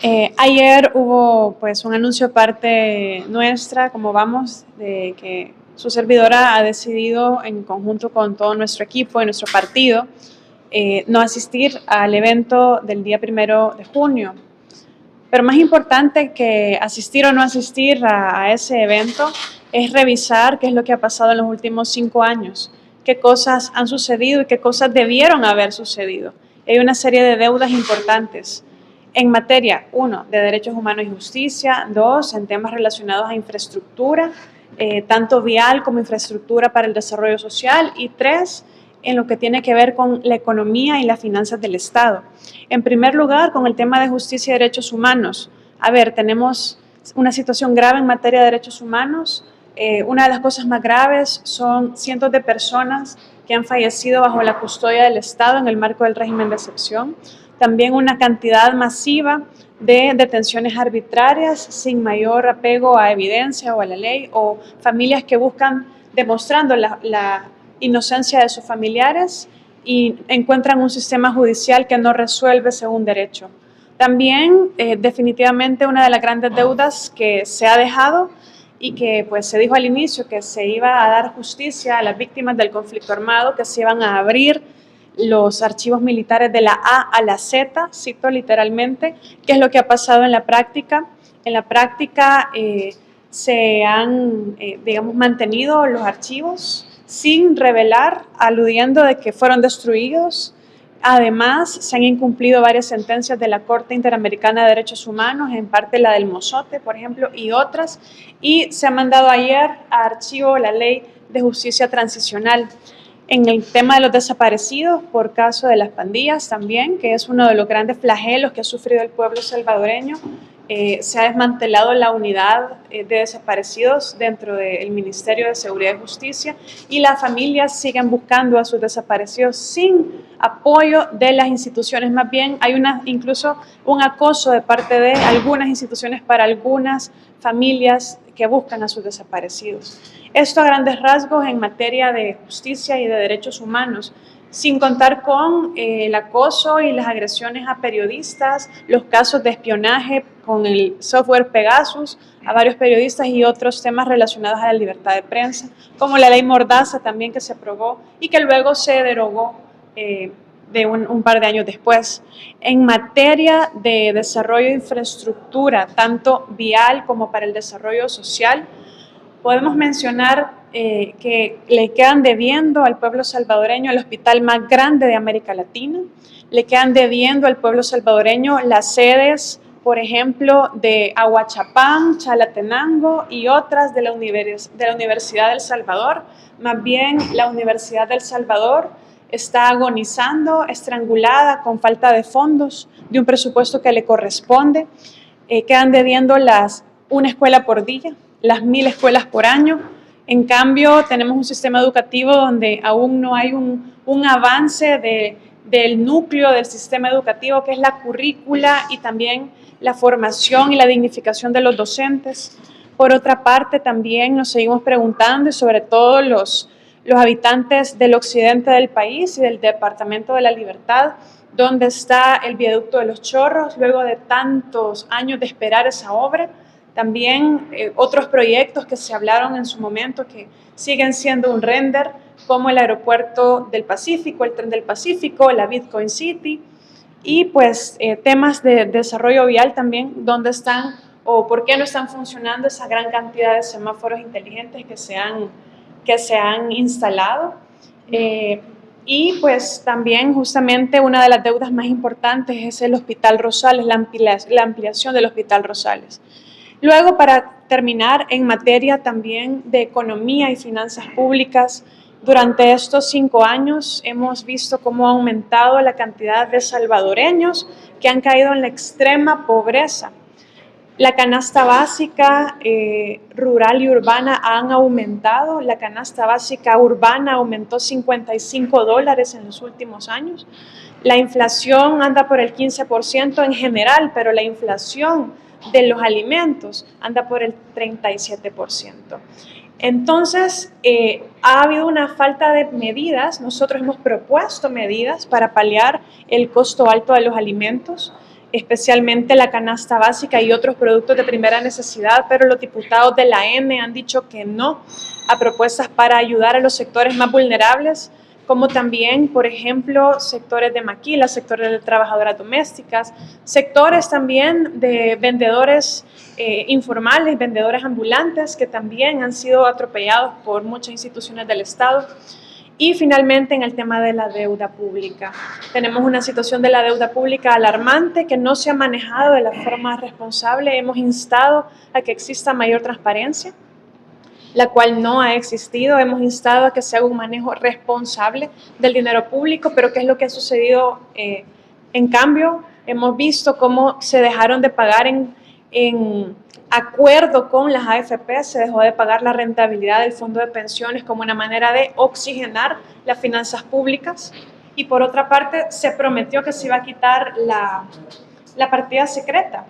Ayer hubo pues un anuncio de parte nuestra, como vamos, de que su servidora ha decidido en conjunto con todo nuestro equipo y nuestro partido no asistir al evento del día 1 de junio. Pero más importante que asistir o no asistir a ese evento es revisar qué es lo que ha pasado en los últimos 5 años, qué cosas han sucedido y qué cosas debieron haber sucedido. Hay una serie de deudas importantes en materia, 1, de derechos humanos y justicia; 2, en temas relacionados a infraestructura, tanto vial como infraestructura para el desarrollo social; y 3, en lo que tiene que ver con la economía y las finanzas del Estado. En primer lugar, con el tema de justicia y derechos humanos. A ver, tenemos una situación grave en materia de derechos humanos. Una de las cosas más graves son cientos de personas que han fallecido bajo la custodia del Estado en el marco del régimen de excepción. También una cantidad masiva de detenciones arbitrarias sin mayor apego a evidencia o a la ley, o familias que buscan, demostrando la inocencia de sus familiares, y encuentran un sistema judicial que no resuelve según derecho. También, definitivamente, una de las grandes deudas que se ha dejado y que pues se dijo al inicio que se iba a dar justicia a las víctimas del conflicto armado, que se iban a abrir los archivos militares de la A a la Z, cito literalmente. ¿Qué es lo que ha pasado en la práctica? En la práctica se han, digamos, mantenido los archivos sin revelar, aludiendo de que fueron destruidos. Además, se han incumplido varias sentencias de la Corte Interamericana de Derechos Humanos, en parte la del Mozote, por ejemplo, y otras, y se ha mandado ayer a archivo la Ley de Justicia Transicional. En el tema de los desaparecidos por caso de las pandillas también, que es uno de los grandes flagelos que ha sufrido el pueblo salvadoreño, se ha desmantelado la unidad de desaparecidos dentro del Ministerio de Seguridad y Justicia, y las familias siguen buscando a sus desaparecidos sin apoyo de las instituciones. Más bien hay incluso un acoso de parte de algunas instituciones para algunas familias que buscan a sus desaparecidos. Esto a grandes rasgos en materia de justicia y de derechos humanos, sin contar con el acoso y las agresiones a periodistas, los casos de espionaje con el software Pegasus a varios periodistas y otros temas relacionados a la libertad de prensa, como la ley Mordaza también, que se aprobó y que luego se derogó de un par de años después. En materia de desarrollo de infraestructura, tanto vial como para el desarrollo social, podemos mencionar que le quedan debiendo al pueblo salvadoreño el hospital más grande de América Latina, le quedan debiendo al pueblo salvadoreño las sedes, por ejemplo, de Ahuachapán, Chalatenango y otras de la Universidad del Salvador. Más bien, la Universidad del Salvador está agonizando, estrangulada, con falta de fondos, de un presupuesto que le corresponde. Quedan debiendo una escuela por día, las 1.000 escuelas por año. En cambio, tenemos un sistema educativo donde aún no hay un avance del núcleo del sistema educativo, que es la currícula y también la formación y la dignificación de los docentes. Por otra parte, también nos seguimos preguntando, y sobre todo los habitantes del occidente del país y del Departamento de la Libertad, ¿dónde está el viaducto de los Chorros luego de tantos años de esperar esa obra? También otros proyectos que se hablaron en su momento que siguen siendo un render, como el aeropuerto del Pacífico, el tren del Pacífico, la Bitcoin City, y pues temas de desarrollo vial también, ¿dónde están o por qué no están funcionando esa gran cantidad de semáforos inteligentes que se han instalado? Y pues también justamente una de las deudas más importantes es el Hospital Rosales, la ampliación del Hospital Rosales. Luego, para terminar, en materia también de economía y finanzas públicas, durante estos 5 años hemos visto cómo ha aumentado la cantidad de salvadoreños que han caído en la extrema pobreza. La canasta básica rural y urbana han aumentado. La canasta básica urbana aumentó $55 en los últimos años. La inflación anda por el 15% en general, pero la inflación de los alimentos anda por el 37%. Entonces, ha habido una falta de medidas. Nosotros hemos propuesto medidas para paliar el costo alto de los alimentos. especialmente la canasta básica y otros productos de primera necesidad, pero los diputados de la N han dicho que no a propuestas para ayudar a los sectores más vulnerables, como también, por ejemplo, sectores de maquilas, sectores de trabajadoras domésticas, sectores también de vendedores informales, vendedores ambulantes, que también han sido atropellados por muchas instituciones del Estado. Y finalmente, en el tema de la deuda pública. Tenemos una situación de la deuda pública alarmante que no se ha manejado de la forma responsable. Hemos instado a que exista mayor transparencia, la cual no ha existido. Hemos instado a que se haga un manejo responsable del dinero público, pero ¿qué es lo que ha sucedido? En cambio, hemos visto cómo se dejaron de pagar en acuerdo con las AFP, se dejó de pagar la rentabilidad del fondo de pensiones como una manera de oxigenar las finanzas públicas, y por otra parte se prometió que se iba a quitar la partida secreta.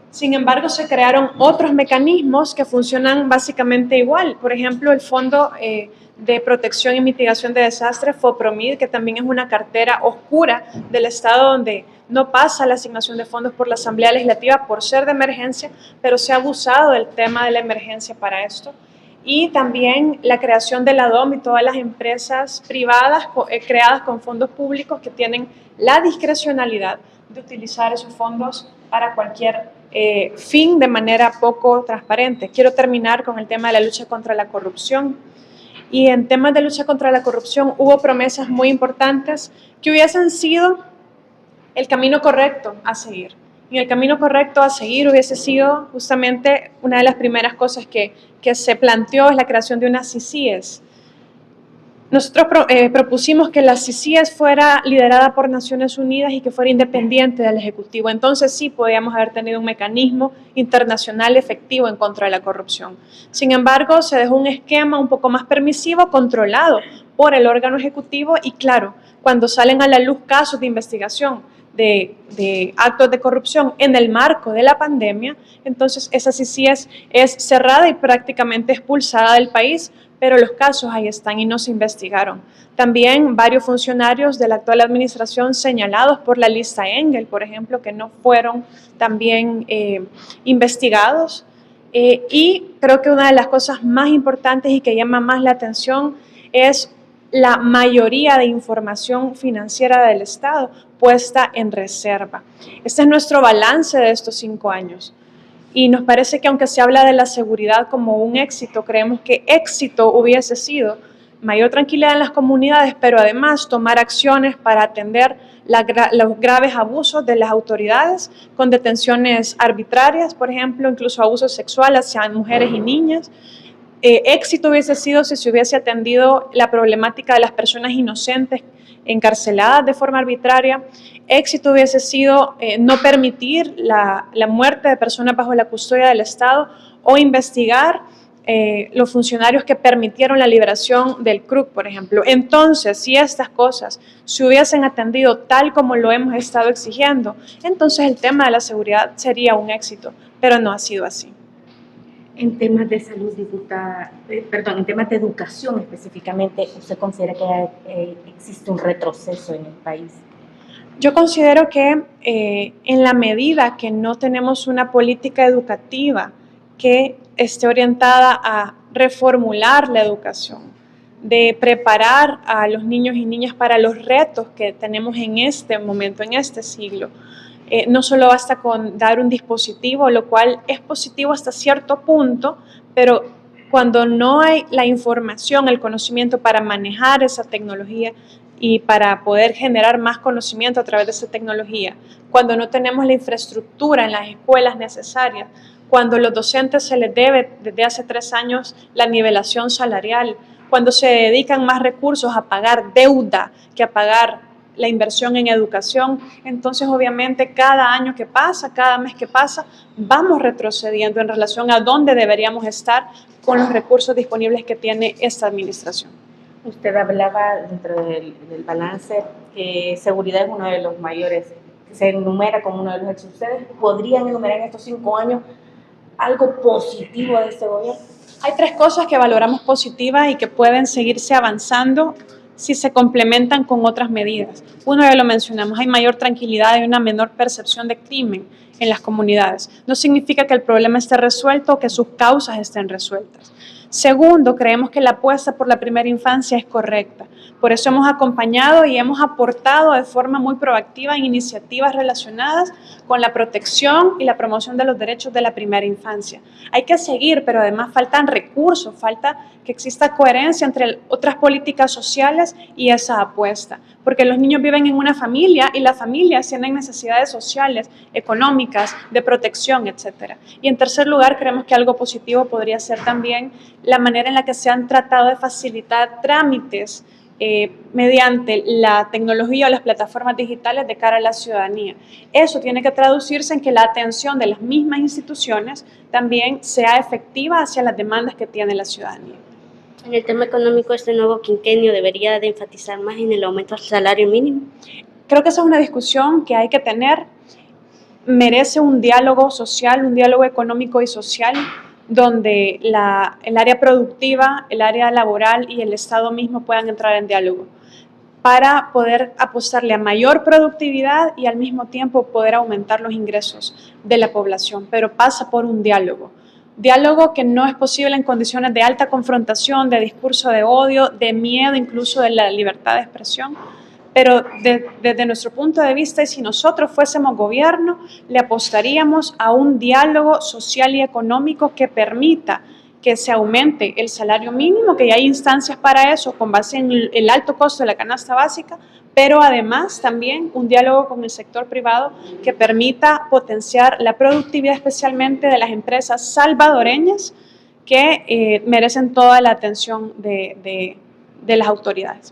Sin embargo, se crearon otros mecanismos que funcionan básicamente igual. Por ejemplo, el Fondo de Protección y Mitigación de Desastres, FOPROMID, que también es una cartera oscura del Estado donde no pasa la asignación de fondos por la Asamblea Legislativa por ser de emergencia, pero se ha abusado del tema de la emergencia para esto. Y también la creación de la DOM y todas las empresas privadas creadas con fondos públicos que tienen la discrecionalidad de utilizar esos fondos para cualquier fin de manera poco transparente. Quiero terminar con el tema de la lucha contra la corrupción. Y en temas de lucha contra la corrupción hubo promesas muy importantes que hubiesen sido el camino correcto a seguir. Y el camino correcto a seguir hubiese sido justamente una de las primeras cosas que se planteó es la creación de unas CICIES. Nosotros propusimos que la CICIES fuera liderada por Naciones Unidas y que fuera independiente del Ejecutivo. Entonces sí podíamos haber tenido un mecanismo internacional efectivo en contra de la corrupción. Sin embargo, se dejó un esquema un poco más permisivo, controlado por el órgano ejecutivo, y claro, cuando salen a la luz casos de investigación de actos de corrupción en el marco de la pandemia, entonces esa CICIES es cerrada y prácticamente expulsada del país, pero los casos ahí están y no se investigaron. También varios funcionarios de la actual administración señalados por la lista Engel, por ejemplo, que no fueron también investigados. Y creo que una de las cosas más importantes y que llama más la atención es la mayoría de información financiera del Estado puesta en reserva. Este es nuestro balance de estos 5 años. Y nos parece que aunque se habla de la seguridad como un éxito, creemos que éxito hubiese sido mayor tranquilidad en las comunidades, pero además tomar acciones para atender los graves abusos de las autoridades con detenciones arbitrarias, por ejemplo, incluso abusos sexuales hacia mujeres y niñas. Éxito hubiese sido si se hubiese atendido la problemática de las personas inocentes encarceladas de forma arbitraria. Éxito hubiese sido no permitir la muerte de personas bajo la custodia del Estado o investigar los funcionarios que permitieron la liberación del CRUC, por ejemplo. Entonces, si estas cosas se hubiesen atendido tal como lo hemos estado exigiendo, entonces el tema de la seguridad sería un éxito, pero no ha sido así. En temas de salud, diputada, en temas de educación específicamente, ¿usted considera que existe un retroceso en el país? Yo considero que en la medida que no tenemos una política educativa que esté orientada a reformular la educación, de preparar a los niños y niñas para los retos que tenemos en este momento, en este siglo, no solo basta con dar un dispositivo, lo cual es positivo hasta cierto punto, pero cuando no hay la información, el conocimiento para manejar esa tecnología y para poder generar más conocimiento a través de esa tecnología, cuando no tenemos la infraestructura en las escuelas necesarias, cuando a los docentes se les debe desde hace 3 años la nivelación salarial, cuando se dedican más recursos a pagar deuda que a pagar la inversión en educación, entonces obviamente cada año que pasa, cada mes que pasa, vamos retrocediendo en relación a dónde deberíamos estar con los recursos disponibles que tiene esta administración. Usted hablaba dentro del balance que seguridad es uno de los mayores, que se enumera como uno de los éxitos. ¿Ustedes podrían enumerar en estos 5 años algo positivo de este gobierno? Hay 3 cosas que valoramos positivas y que pueden seguirse avanzando si se complementan con otras medidas. Uno ya lo mencionamos, hay mayor tranquilidad y una menor percepción de crimen en las comunidades. No significa que el problema esté resuelto o que sus causas estén resueltas. Segundo, creemos que la apuesta por la primera infancia es correcta. Por eso hemos acompañado y hemos aportado de forma muy proactiva en iniciativas relacionadas con la protección y la promoción de los derechos de la primera infancia. Hay que seguir, pero además faltan recursos, falta que exista coherencia entre otras políticas sociales y esa apuesta, porque los niños viven en una familia y las familias tienen necesidades sociales, económicas, de protección, etc. Y en tercer lugar, creemos que algo positivo podría ser también la manera en la que se han tratado de facilitar trámites mediante la tecnología o las plataformas digitales de cara a la ciudadanía. Eso tiene que traducirse en que la atención de las mismas instituciones también sea efectiva hacia las demandas que tiene la ciudadanía. En el tema económico, este nuevo quinquenio debería de enfatizar más en el aumento del salario mínimo. Creo que esa es una discusión que hay que tener. Merece un diálogo social, un diálogo económico y social, donde el área productiva, el área laboral y el Estado mismo puedan entrar en diálogo para poder apostarle a mayor productividad y al mismo tiempo poder aumentar los ingresos de la población, pero pasa por un diálogo. Diálogo que no es posible en condiciones de alta confrontación, de discurso de odio, de miedo incluso de la libertad de expresión, pero desde nuestro punto de vista, y si nosotros fuésemos gobierno, le apostaríamos a un diálogo social y económico que permita que se aumente el salario mínimo, que ya hay instancias para eso con base en el alto costo de la canasta básica, pero además también un diálogo con el sector privado que permita potenciar la productividad especialmente de las empresas salvadoreñas que merecen toda la atención de las autoridades.